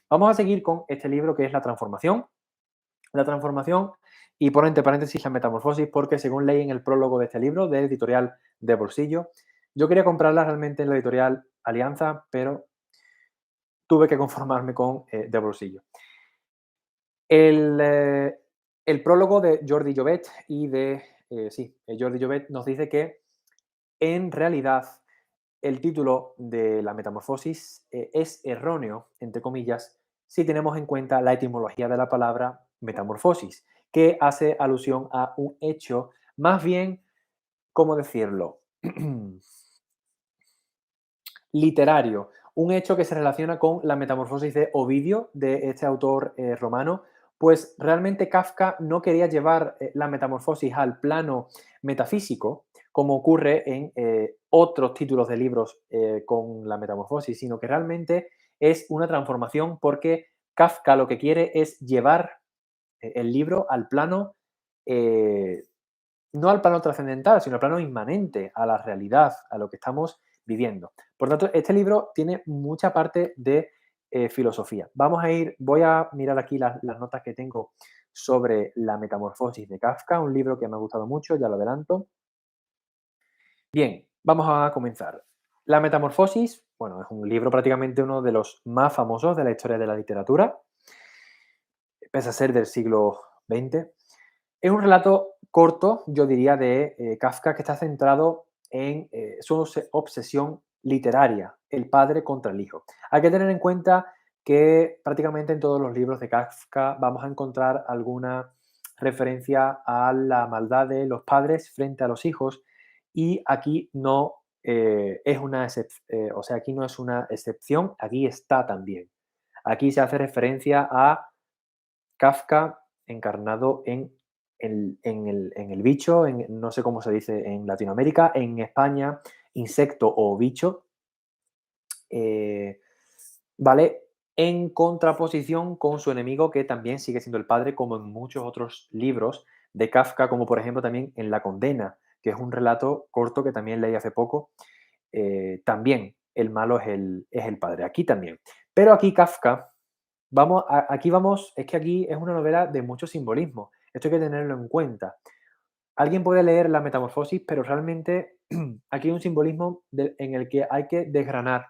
Vamos a seguir con este libro que es La transformación. La transformación y por entre paréntesis la metamorfosis, porque según leí en el prólogo de este libro, de editorial de bolsillo, yo quería comprarla realmente en la editorial Alianza, pero tuve que conformarme con de bolsillo. El, eh, el prólogo de Jordi Llobet y de, Jordi Llobet nos dice que en realidad el título de la metamorfosis es erróneo, entre comillas, si tenemos en cuenta la etimología de la palabra metamorfosis, que hace alusión a un hecho, más bien, ¿cómo decirlo? Literario, un hecho que se relaciona con la metamorfosis de Ovidio, de este autor romano, pues realmente Kafka no quería llevar la metamorfosis al plano metafísico, como ocurre en otros títulos de libros con la metamorfosis, sino que realmente es una transformación porque Kafka lo que quiere es llevar el libro al plano, eh, no al plano trascendental, sino al plano inmanente, a la realidad, a lo que estamos viviendo. Por tanto, este libro tiene mucha parte de filosofía. Voy a mirar aquí las notas que tengo sobre la metamorfosis de Kafka, un libro que me ha gustado mucho, ya lo adelanto. Bien, vamos a comenzar. La metamorfosis, bueno, es un libro prácticamente uno de los más famosos de la historia de la literatura, pese a ser del siglo XX. Es un relato corto, yo diría, de Kafka que está centrado en su obsesión literaria, el padre contra el hijo. Hay que tener en cuenta que prácticamente en todos los libros de Kafka vamos a encontrar alguna referencia a la maldad de los padres frente a los hijos y aquí no es una o sea, aquí no es una excepción, aquí está también. Aquí se hace referencia a Kafka encarnado en el bicho, no sé cómo se dice en Latinoamérica, en España, insecto o bicho, eh, ¿vale? En contraposición con su enemigo, que también sigue siendo el padre, como en muchos otros libros de Kafka, como por ejemplo también en La condena, que es un relato corto que también leí hace poco. También el malo es el padre, aquí también. Pero aquí Kafka es que aquí es una novela de mucho simbolismo. Esto hay que tenerlo en cuenta. Alguien puede leer La Metamorfosis, pero realmente aquí hay un simbolismo en el que hay que desgranar,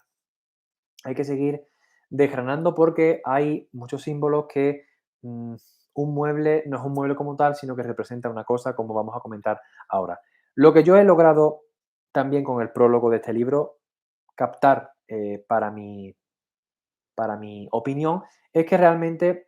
hay que seguir desgranando porque hay muchos símbolos que mm, un mueble no es un mueble como tal, sino que representa una cosa, como vamos a comentar ahora. Lo que yo he logrado también con el prólogo de este libro captar para mi opinión es que realmente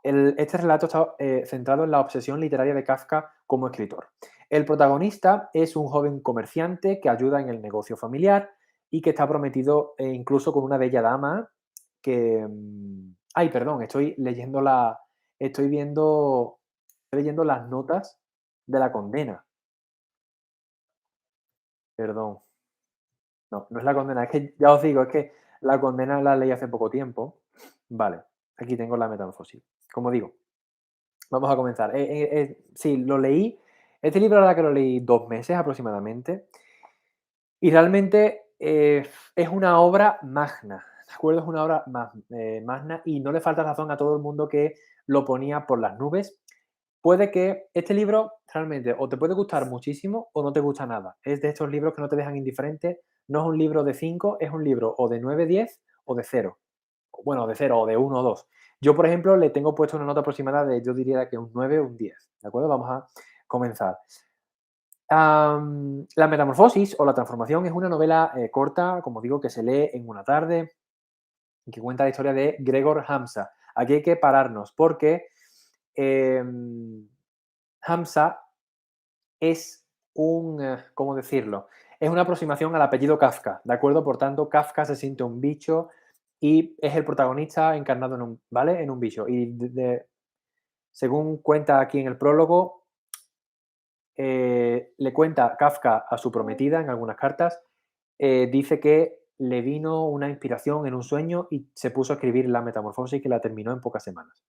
este relato está centrado en la obsesión literaria de Kafka como escritor. El protagonista es un joven comerciante que ayuda en el negocio familiar y que está prometido incluso con una bella dama que... ay, perdón, estoy leyendo las notas de La condena. Perdón, no, no es La condena, es que ya os digo, es que La condena la leí hace poco tiempo. Vale, aquí tengo La metamorfosis. Como digo, vamos a comenzar. Sí, lo leí. Este libro, la verdad que lo leí 2 meses aproximadamente. Y realmente es una obra magna. ¿De acuerdo? Es una obra magna y no le falta razón a todo el mundo que lo ponía por las nubes. Puede que este libro realmente o te puede gustar muchísimo o no te gusta nada. Es de estos libros que no te dejan indiferente. No es un libro de 5, es un libro o de 9, 10 o de cero. Bueno, de cero o de uno o 2. Yo, por ejemplo, le tengo puesto una nota aproximada de, yo diría que un 9 o un 10. ¿De acuerdo? Vamos a comenzar. La Metamorfosis o La Transformación es una novela corta, como digo, que se lee en una tarde y que cuenta la historia de Gregor Hamsa. Aquí hay que pararnos porque Hamsa es ¿cómo decirlo? Es una aproximación al apellido Kafka, ¿de acuerdo? Por tanto, Kafka se siente un bicho y es el protagonista encarnado ¿vale? En un bicho. Y según cuenta aquí en el prólogo, le cuenta Kafka a su prometida en algunas cartas, dice que le vino una inspiración en un sueño y se puso a escribir La Metamorfosis que la terminó en pocas semanas.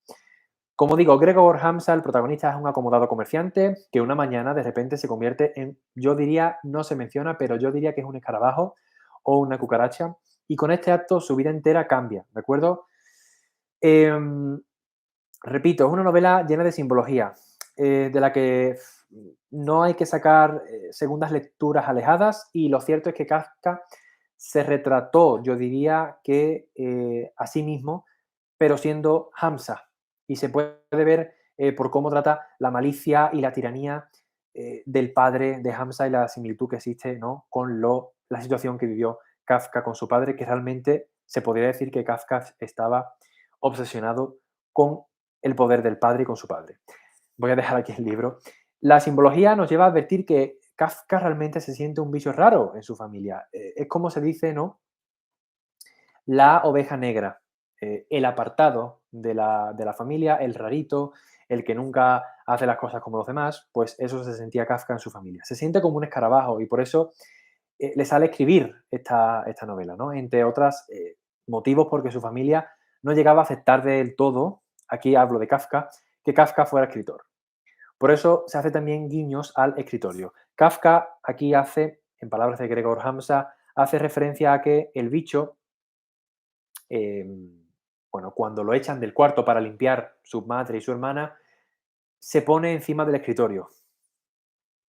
Como digo, Gregor Hamsa, el protagonista, es un acomodado comerciante que una mañana de repente se convierte en, yo diría, no se menciona, pero yo diría que es un escarabajo o una cucaracha, y con este acto su vida entera cambia, ¿de acuerdo? Em, Repito, es una novela llena de simbología, de la que no hay que sacar segundas lecturas alejadas, y lo cierto es que Kafka se retrató, yo diría que a sí mismo, pero siendo Hamza. Y se puede ver por cómo trata la malicia y la tiranía del padre de Hamza y la similitud que existe, ¿no?, con la situación que vivió Kafka con su padre, que realmente se podría decir que Kafka estaba obsesionado con el poder del padre y con su padre. Voy a dejar aquí el libro. La simbología nos lleva a advertir que Kafka realmente se siente un bicho raro en su familia. Es como se dice, ¿no? La oveja negra, el apartado de la familia, el rarito, el que nunca hace las cosas como los demás, pues eso se sentía Kafka en su familia. Se siente como un escarabajo y por eso le sale escribir esta novela, ¿no? Entre otros motivos, porque su familia no llegaba a aceptar del todo, aquí hablo de Kafka, que Kafka fuera escritor. Por eso se hace también guiños al escritorio. Kafka aquí hace, en palabras de Gregor Hamsa, hace referencia a que el bicho, bueno, cuando lo echan del cuarto para limpiar su madre y su hermana, se pone encima del escritorio.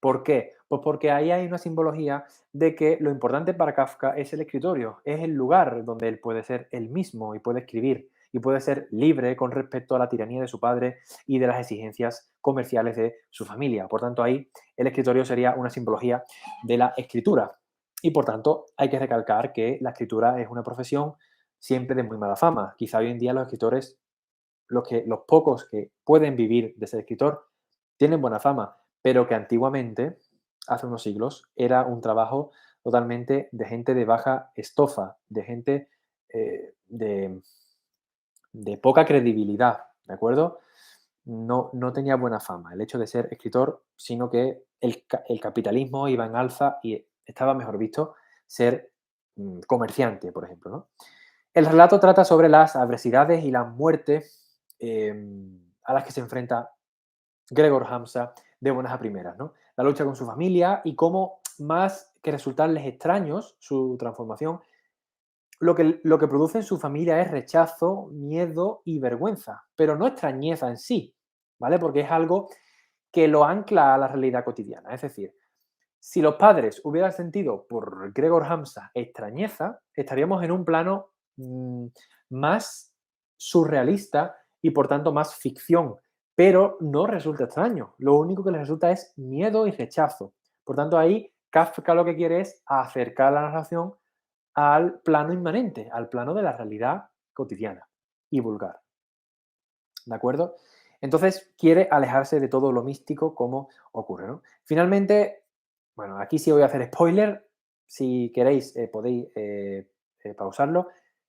¿Por qué? Pues porque ahí hay una simbología de que lo importante para Kafka es el escritorio, es el lugar donde él puede ser él mismo y puede escribir y puede ser libre con respecto a la tiranía de su padre y de las exigencias comerciales de su familia. Por tanto, ahí el escritorio sería una simbología de la escritura. Y por tanto, hay que recalcar que la escritura es una profesión siempre de muy mala fama. Quizá hoy en día los escritores, los pocos que pueden vivir de ser escritor, tienen buena fama, pero que antiguamente, hace unos siglos, era un trabajo totalmente de gente de baja estofa, de gente de poca credibilidad, ¿de acuerdo? No tenía buena fama el hecho de ser escritor, sino que el capitalismo iba en alza y estaba mejor visto ser comerciante, por ejemplo, ¿no? El relato trata sobre las adversidades y la muerte a las que se enfrenta Gregor Hamsa de buenas a primeras, ¿no? La lucha con su familia y cómo, más que resultarles extraños su transformación, lo que produce en su familia es rechazo, miedo y vergüenza, pero no extrañeza en sí, ¿vale? Porque es algo que lo ancla a la realidad cotidiana. Es decir, si los padres hubieran sentido por Gregor Hamsa extrañeza, estaríamos en un plano más surrealista y por tanto más ficción, pero no resulta extraño. Lo único que les resulta es miedo y rechazo. Por tanto, ahí Kafka lo que quiere es acercar la narración al plano inmanente, al plano de la realidad cotidiana y vulgar. ¿De acuerdo? Entonces quiere alejarse de todo lo místico como ocurre, ¿no? Finalmente, bueno, aquí sí voy a hacer spoiler, si queréis podéis pausarlo.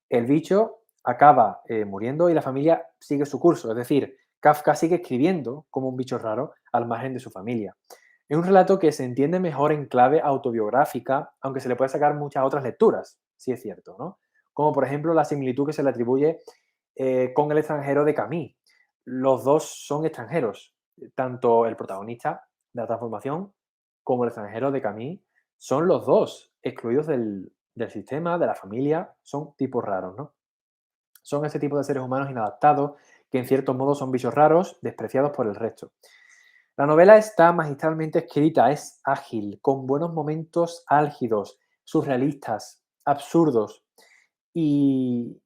El bicho acaba muriendo y la familia sigue su curso, es decir, Kafka sigue escribiendo como un bicho raro al margen de su familia. Es un relato que se entiende mejor en clave autobiográfica, aunque se le puede sacar muchas otras lecturas, sí es cierto, ¿no? Como por ejemplo la similitud que se le atribuye con El extranjero de Camus. Los dos son extranjeros, tanto el protagonista de la transformación como el extranjero de Camus son los dos excluidos del sistema, de la familia, son tipos raros, ¿no? Son ese tipo de seres humanos inadaptados que en cierto modo son bichos raros, despreciados por el resto. La novela está magistralmente escrita, es ágil, con buenos momentos álgidos, surrealistas, absurdos y,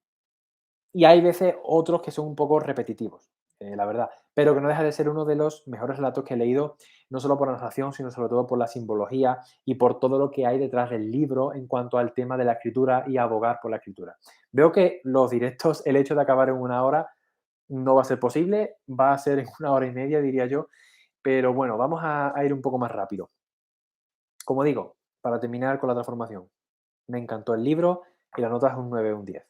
y hay veces otros que son un poco repetitivos, la verdad, pero que no deja de ser uno de los mejores relatos que he leído, no solo por la narración, sino sobre todo por la simbología y por todo lo que hay detrás del libro en cuanto al tema de la escritura y abogar por la escritura. Veo que los directos, el hecho de acabar en una hora, no va a ser posible, va a ser en una hora y media, diría yo, pero bueno, vamos a ir un poco más rápido. Como digo, para terminar con la transformación, me encantó el libro y la nota es un 9, un 10.